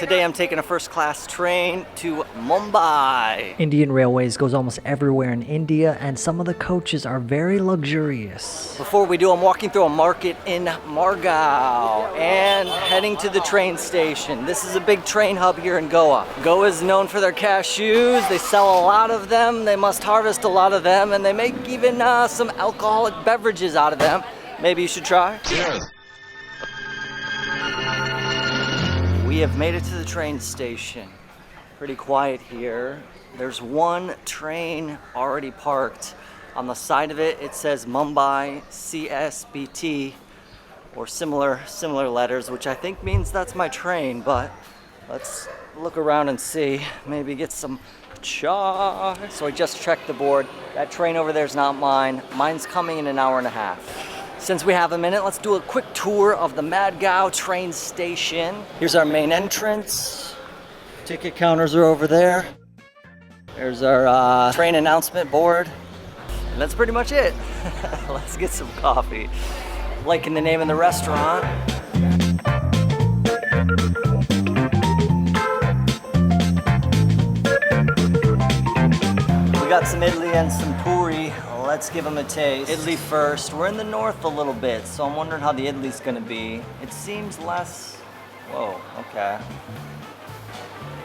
Today I'm taking a first class train to Mumbai. Indian Railways goes almost everywhere in India, and some of the coaches are very luxurious. Before we do, I'm walking through a market in Madgaon and heading to the train station. This is a big train hub here in Goa. Goa is known for their cashews. They sell a lot of them. They must harvest a lot of them, and they make even some alcoholic beverages out of them. Maybe you should try? Yes. We have made it to the train station. Pretty quiet here. There's one train already parked. On the side of it, it says Mumbai CSBT or similar letters, which I think means that's my train, but let's look around and see. Maybe get some chai. So I just checked the board. That train over there is not mine. Mine's coming in an hour and a half. Since we have a minute, let's do a quick tour of the Madgaon train station. Here's our main entrance. Ticket counters are over there. There's our train announcement board. And that's pretty much it. Let's get some coffee. Liking the name of the restaurant. We got some idli and some puri. Let's give them a taste. Idli first. We're in the north a little bit, so I'm wondering how the idli's gonna be. It seems less, whoa, okay.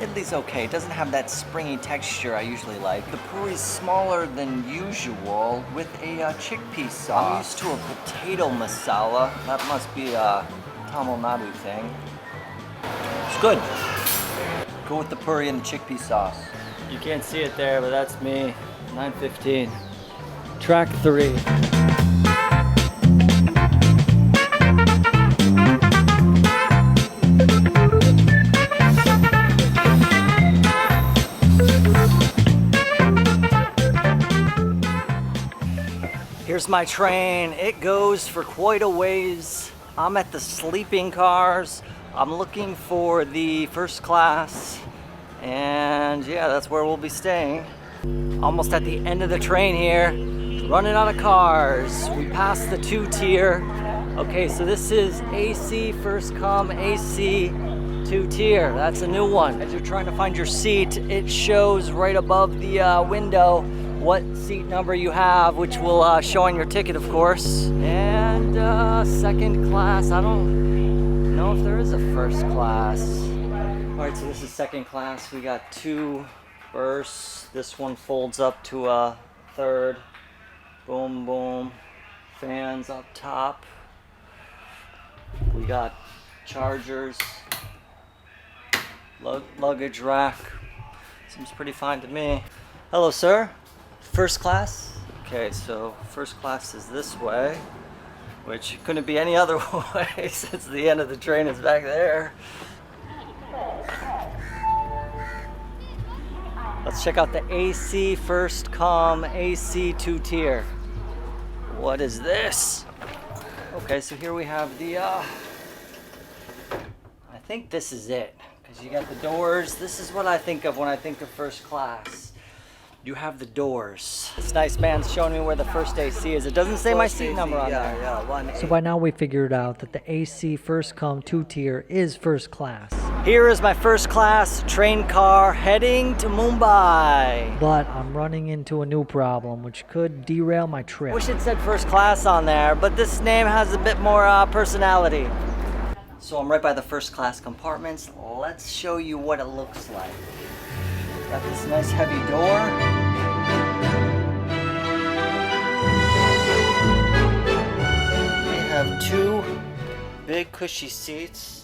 Idli's okay. It doesn't have that springy texture I usually like. The puri's smaller than usual with a chickpea sauce. I'm used to a potato masala. That must be a Tamil Nadu thing. It's good. Go with the puri and the chickpea sauce. You can't see it there, but that's me. 9:15. Track 3. Here's my train. It goes for quite a ways. I'm at the sleeping cars. I'm looking for the first class. And yeah, that's where we'll be staying. Almost at the end of the train here. Running out of cars. We passed the 2-tier. Okay, so this is AC first come, AC 2-tier. That's a new one. As you're trying to find your seat, it shows right above the window what seat number you have, which will show on your ticket, of course. And second class, I don't know if there is a first class. All right, so this is second class. We got 2 berths. This one folds up to a third. Boom, boom. Fans up top. We got chargers. Luggage rack. Seems pretty fine to me. Hello, sir. First class? Okay, so first class is this way, which couldn't be any other way since the end of the train is back there. Let's check out the AC first come, AC 2-tier. What is this? Okay, so here we have the, I think this is it, because you got the doors. This is what I think of when I think of first class. You have the doors. This nice man's showing me where the first AC is. It doesn't say my seat number on there. Yeah, So by now we figured out that the AC first come 2-tier is first class. Here is my first class train car heading to Mumbai. But I'm running into a new problem, which could derail my trip. Wish it said first class on there, but this name has a bit more personality. So I'm right by the first class compartments. Let's show you what it looks like. Got this nice heavy door. We have 2 big cushy seats.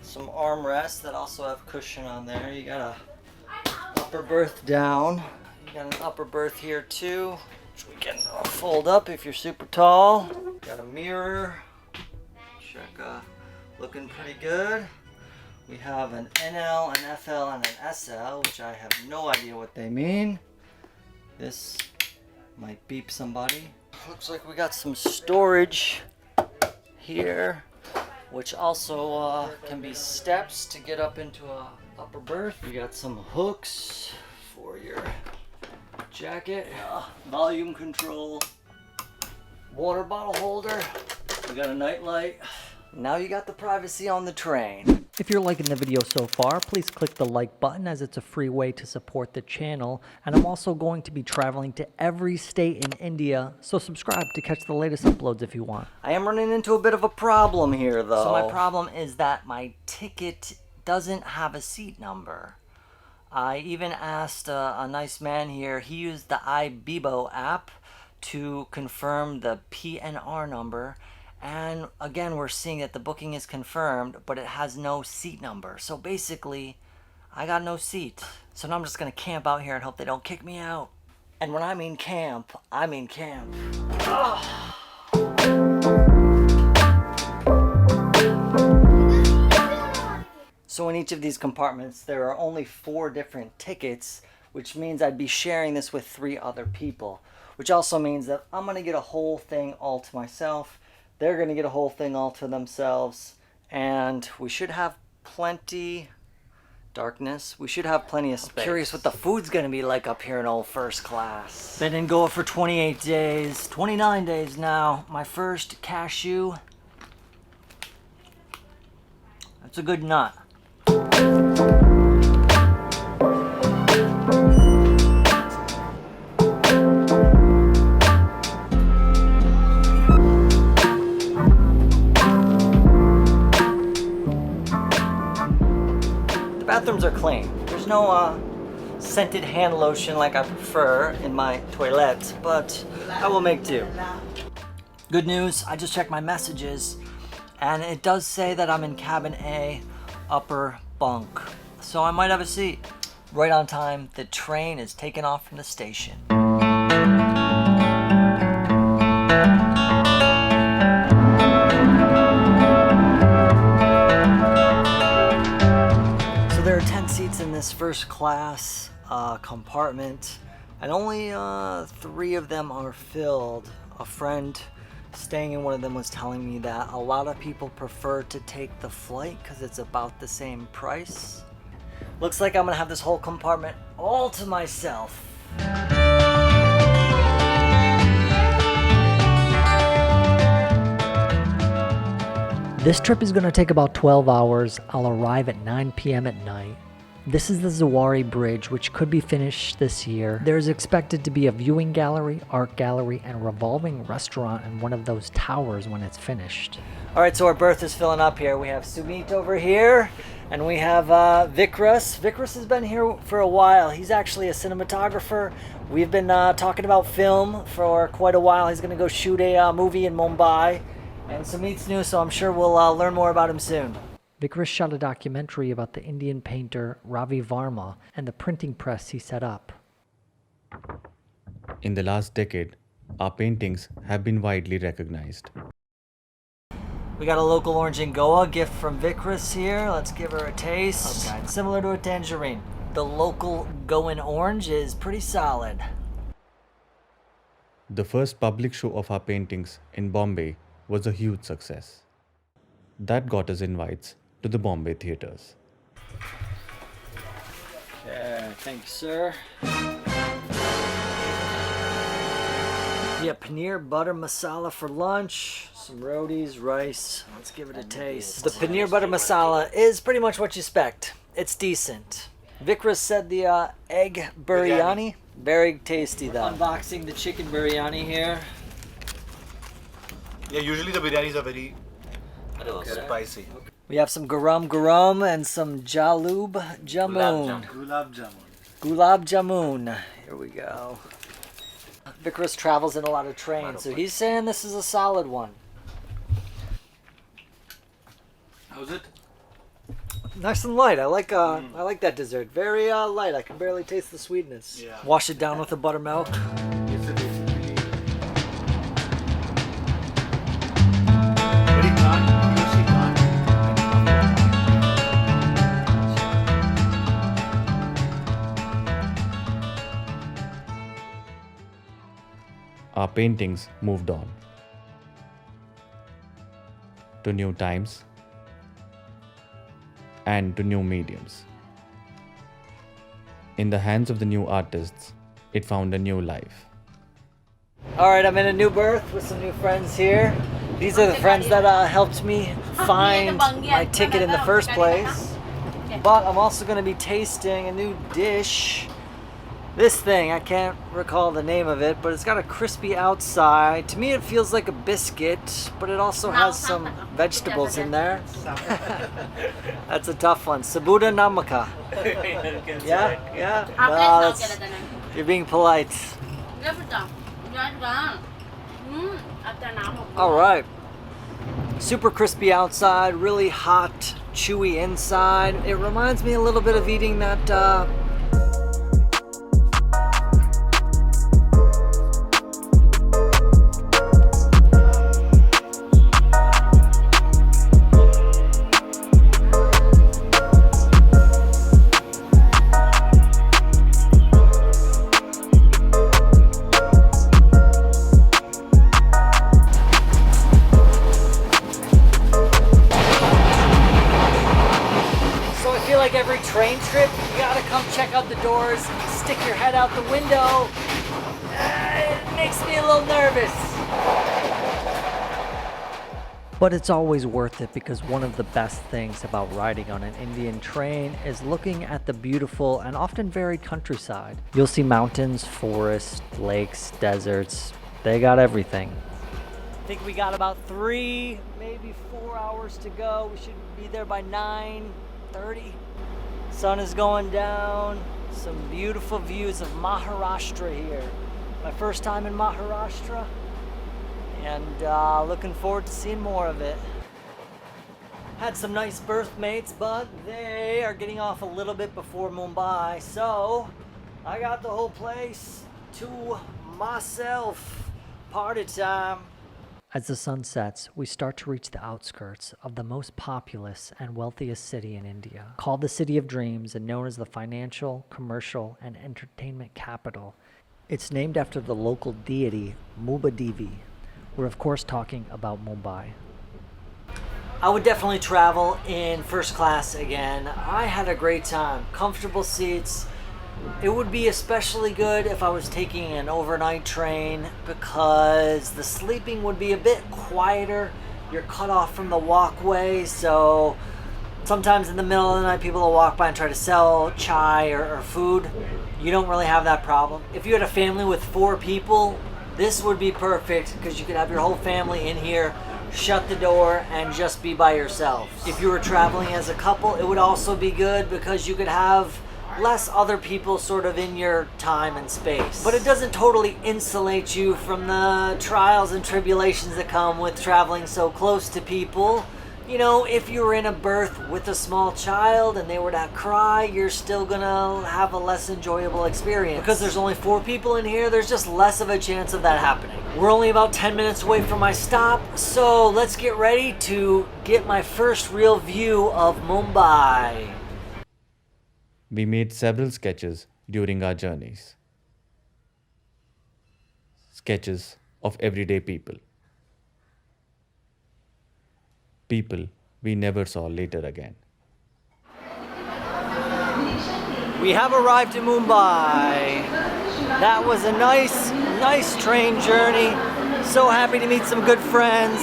Some armrests that also have cushion on there. You got a upper berth down. You got an upper berth here too, which we can fold up if you're super tall. Got a mirror. Check, looking pretty good. We have an NL, an FL, and an SL, which I have no idea what they mean. This might beep somebody. Looks like we got some storage here, which also can be steps to get up into a upper berth. You got some hooks for your jacket, volume control, water bottle holder. We got a night light. Now you got the privacy on the train. If you're liking the video so far, please click the like button as it's a free way to support the channel. And I'm also going to be traveling to every state in India, so subscribe to catch the latest uploads if you want. I am running into a bit of a problem here, though. So my problem is that my ticket doesn't have a seat number. I even asked a nice man here. He used the iBibo app to confirm the PNR number. And again, we're seeing that the booking is confirmed, but it has no seat number. So basically, I got no seat. So now I'm just gonna camp out here and hope they don't kick me out. And when I mean camp, I mean camp. So in each of these compartments, there are only 4 different tickets, which means I'd be sharing this with 3 other people, which also means that I'm gonna get a whole thing all to myself. They're going to get a whole thing all to themselves, and we should have plenty darkness. We should have plenty of space. I'm curious what the food's going to be like up here in old first class. Been in Goa for 28 days, 29 days now. My first cashew. That's a good nut. Bathrooms are clean. There's no scented hand lotion like I prefer in my toilet, but I will make do. Good news, I just checked my messages, and it does say that I'm in cabin A, upper bunk. So I might have a seat. Right on time, the train is taking off from the station. There are 10 seats in this first class compartment, and only 3 of them are filled. A friend staying in one of them was telling me that a lot of people prefer to take the flight because it's about the same price. Looks like I'm gonna have this whole compartment all to myself. This trip is going to take about 12 hours. I'll arrive at 9 p.m. at night. This is the Zuari Bridge, which could be finished this year. There is expected to be a viewing gallery, art gallery, and revolving restaurant in one of those towers when it's finished. All right, so our berth is filling up here. We have Sumit over here, and we have Vikas. Vikas has been here for a while. He's actually a cinematographer. We've been talking about film for quite a while. He's going to go shoot a movie in Mumbai. And Sumit's new, so I'm sure we'll learn more about him soon. Vikas shot a documentary about the Indian painter Raja Varma and the printing press he set up. In the last decade, our paintings have been widely recognized. We got a local orange in Goa, gift from Vikas here. Let's give her a taste. Okay. It's similar to a tangerine. The local Goan orange is pretty solid. The first public show of our paintings in Bombay was a huge success. That got us invites to the Bombay theatres. Okay, thank you, sir. Yeah, paneer butter masala for lunch, some rotis, rice. Let's give it a taste. The paneer butter masala is pretty much what you expect. It's decent. Vikas said the egg biryani, very tasty though. Unboxing the chicken biryani here. Yeah, usually the biryanis are very spicy. We have some garam garam and some jaloob jamun. Gulab jamun. Gulab jamun. Here we go. Vikas travels in a lot of trains, so he's saying this is a solid one. How's it? Nice and light. I like that dessert. Very light. I can barely taste the sweetness. Yeah. Wash it down with the buttermilk. It's a basically. But he can't. He can't. Our paintings moved on to new times and to new mediums. In the hands of the new artists, it found a new life. All right, I'm in a new berth with some new friends here. These are the friends that helped me find my ticket in the first place. But I'm also going to be tasting a new dish. This thing, I can't recall the name of it, but it's got a crispy outside. To me it feels like a biscuit, but it also has some vegetables in there. That's a tough one. Sabuda namaka. Yeah? Yeah? No, you're being polite. Alright. Super crispy outside, really hot, chewy inside. It reminds me a little bit of eating that every train trip, you gotta come check out the doors, stick your head out the window. It makes me a little nervous. But it's always worth it because one of the best things about riding on an Indian train is looking at the beautiful and often varied countryside. You'll see mountains, forests, lakes, deserts. They got everything. I think we got about 3, maybe 4 hours to go. We should be there by 9:30. Sun is going down. Some beautiful views of Maharashtra here. My first time in Maharashtra, and looking forward to seeing more of it. Had some nice berth mates, but they are getting off a little bit before Mumbai, so I got the whole place to myself. Party time. As the sun sets, we start to reach the outskirts of the most populous and wealthiest city in India. Called the City of Dreams and known as the financial, commercial, and entertainment capital, it's named after the local deity, Mumbai. We're of course talking about Mumbai. I would definitely travel in first class again. I had a great time. Comfortable seats. It would be especially good if I was taking an overnight train because the sleeping would be a bit quieter. You're cut off from the walkway, so sometimes in the middle of the night people will walk by and try to sell chai or food. You don't really have that problem. If you had a family with 4 people, this would be perfect because you could have your whole family in here, shut the door, and just be by yourself. If you were traveling as a couple, it would also be good because you could have less other people sort of in your time and space. But it doesn't totally insulate you from the trials and tribulations that come with traveling so close to people. You know, if you were in a berth with a small child and they were to cry, you're still gonna have a less enjoyable experience. Because there's only 4 people in here, there's just less of a chance of that happening. We're only about 10 minutes away from my stop, so let's get ready to get my first real view of Mumbai. We made several sketches during our journeys. Sketches of everyday people. People we never saw later again. We have arrived in Mumbai. That was a nice train journey. So happy to meet some good friends.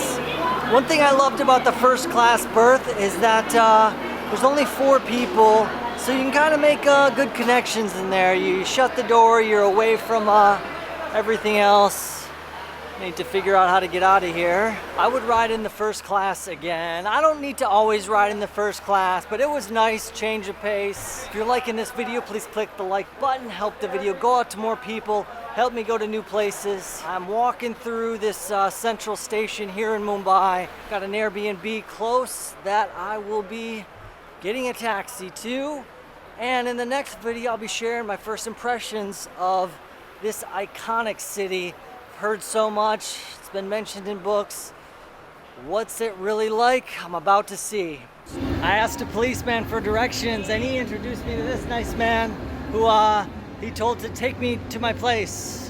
One thing I loved about the first class berth is that there's only 4 people. So you can kind of make good connections in there. You shut the door, you're away from everything else. Need to figure out how to get out of here. I would ride in the first class again. I don't need to always ride in the first class, but it was nice, change of pace. If you're liking this video, please click the like button, help the video go out to more people, help me go to new places. I'm walking through this central station here in Mumbai. Got an Airbnb close that I will be getting a taxi to, and in the next video I'll be sharing my first impressions of this iconic city. I've heard so much, it's been mentioned in books. What's it really like? I'm about to see. I asked a policeman for directions and he introduced me to this nice man who he told to take me to my place.